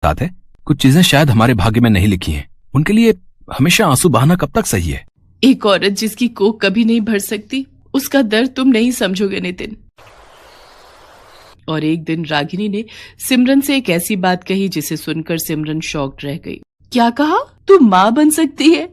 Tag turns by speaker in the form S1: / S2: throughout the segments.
S1: साथ है, कुछ चीजें शायद हमारे भाग्य में नहीं लिखी हैं। उनके लिए हमेशा आंसू बहाना कब तक सही है?
S2: एक औरत जिसकी कोख कभी नहीं भर सकती, उसका दर्द तुम नहीं समझोगे नितिन। और एक दिन रागिनी ने सिमरन से एक ऐसी बात कही जिसे सुनकर सिमरन शॉक्ड रह गई। क्या कहा? तू माँ बन सकती है?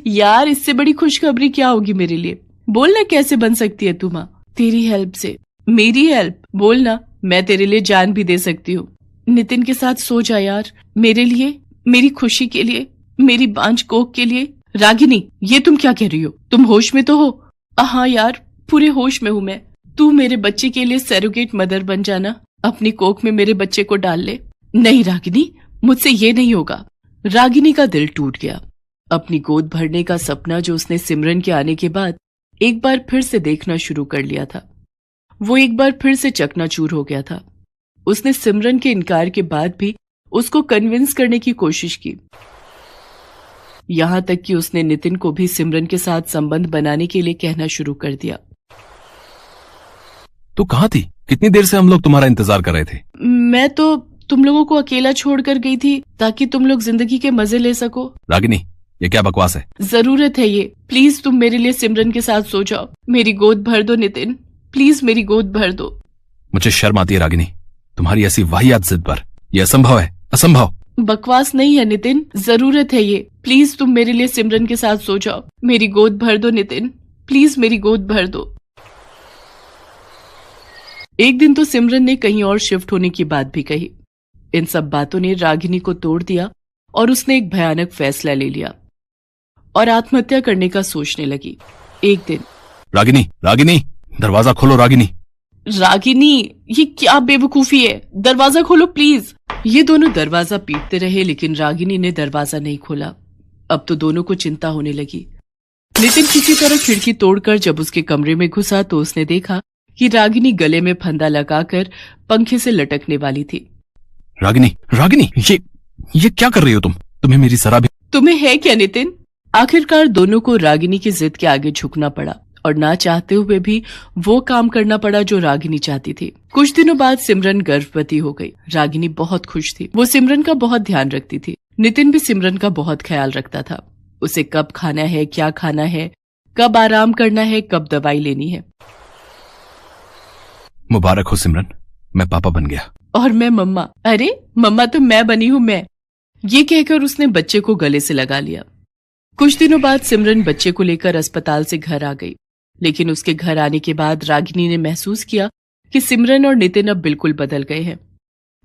S2: यार, इससे बड़ी खुशखबरी क्या होगी मेरे लिए? बोलना, कैसे बन सकती है तू माँ? तेरी हेल्प से। मेरी हेल्प? बोलना, मैं तेरे लिए जान भी दे सकती हूँ। नितिन के साथ सो जा यार, मेरे लिए, मेरी खुशी के लिए, मेरी बांझ कोख के लिए। रागिनी, ये तुम क्या कह रही हो? तुम होश में तो हो? हाँ यार, पूरे होश में हूँ मैं। तू मेरे बच्चे के लिए सरोगेट मदर बन जाना, अपनी कोख में मेरे बच्चे को डाल ले। नहीं रागिनी, मुझसे ये नहीं होगा। रागिनी का दिल टूट गया। अपनी गोद भरने का सपना जो उसने सिमरन के आने के बाद एक बार फिर से देखना शुरू कर लिया था, वो एक बार फिर से चकनाचूर हो गया था। उसने सिमरन के इनकार के बाद भी उसको कन्विंस करने की कोशिश की, यहां तक कि उसने नितिन को भी सिमरन के साथ संबंध बनाने के लिए कहना शुरू कर दिया।
S1: तू कहाँ थी? कितनी देर से हम लोग तुम्हारा इंतजार कर रहे थे।
S2: मैं तो तुम लोगों को अकेला छोड़कर गई थी ताकि तुम लोग जिंदगी के मजे ले सको।
S1: रागिनी, ये क्या बकवास है?
S2: जरूरत है ये। प्लीज तुम मेरे लिए सिमरन के साथ सो जाओ। मेरी गोद भर दो नितिन, प्लीज मेरी गोद भर दो।
S1: मुझे शर्म आती है रागिनी, तुम्हारी ऐसी वाहियात जिद पर। यह असंभव है, असंभव।
S2: बकवास नहीं है नितिन, जरूरत है ये। प्लीज तुम मेरे लिए सिमरन के साथ सो जाओ। मेरी गोद भर दो नितिन, प्लीज मेरी गोद भर दो। एक दिन तो सिमरन ने कहीं और शिफ्ट होने की बात भी कही। इन सब बातों ने रागिनी को तोड़ दिया और उसने एक भयानक फैसला ले लिया और आत्महत्या करने का सोचने लगी। एक दिन,
S1: रागिनी, रागिनी, दरवाजा खोलो रागिनी।
S2: रागिनी, ये क्या बेवकूफी है? दरवाजा खोलो प्लीज। ये दोनों दरवाजा पीटते रहे लेकिन रागिनी ने दरवाजा नहीं खोला। अब तो दोनों को चिंता होने लगी। नितिन किसी तरह खिड़की तोड़कर जब उसके कमरे में घुसा तो उसने देखा कि रागिनी गले में फंदा लगाकर पंखे से लटकने वाली थी।
S1: रागिनी, रागिनी, ये क्या कर रही हो तुम? तुम्हें मेरी जरा भी...
S2: तुम्हें है क्या नितिन? आखिरकार दोनों को रागिनी की जिद के आगे झुकना पड़ा और ना चाहते हुए भी वो काम करना पड़ा जो रागिनी चाहती थी। कुछ दिनों बाद सिमरन गर्भवती हो गई। रागिनी बहुत खुश थी। वो सिमरन का बहुत ध्यान रखती थी। नितिन भी सिमरन का बहुत ख्याल रखता था। उसे कब खाना है, क्या खाना है, कब आराम करना है, कब दवाई लेनी है।
S1: मुबारक हो सिमरन, मैं पापा बन गया।
S2: और मैं मम्मा। अरे मम्मा तो मैं बनी हूँ मैं। ये कहकर उसने बच्चे को गले से लगा लिया। कुछ दिनों बाद सिमरन बच्चे को लेकर अस्पताल से घर आ गई, लेकिन उसके घर आने के बाद रागिनी ने महसूस किया कि सिमरन और नितिन अब बिल्कुल बदल गए हैं।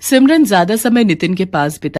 S2: सिमरन ज्यादा समय नितिन के पास बिता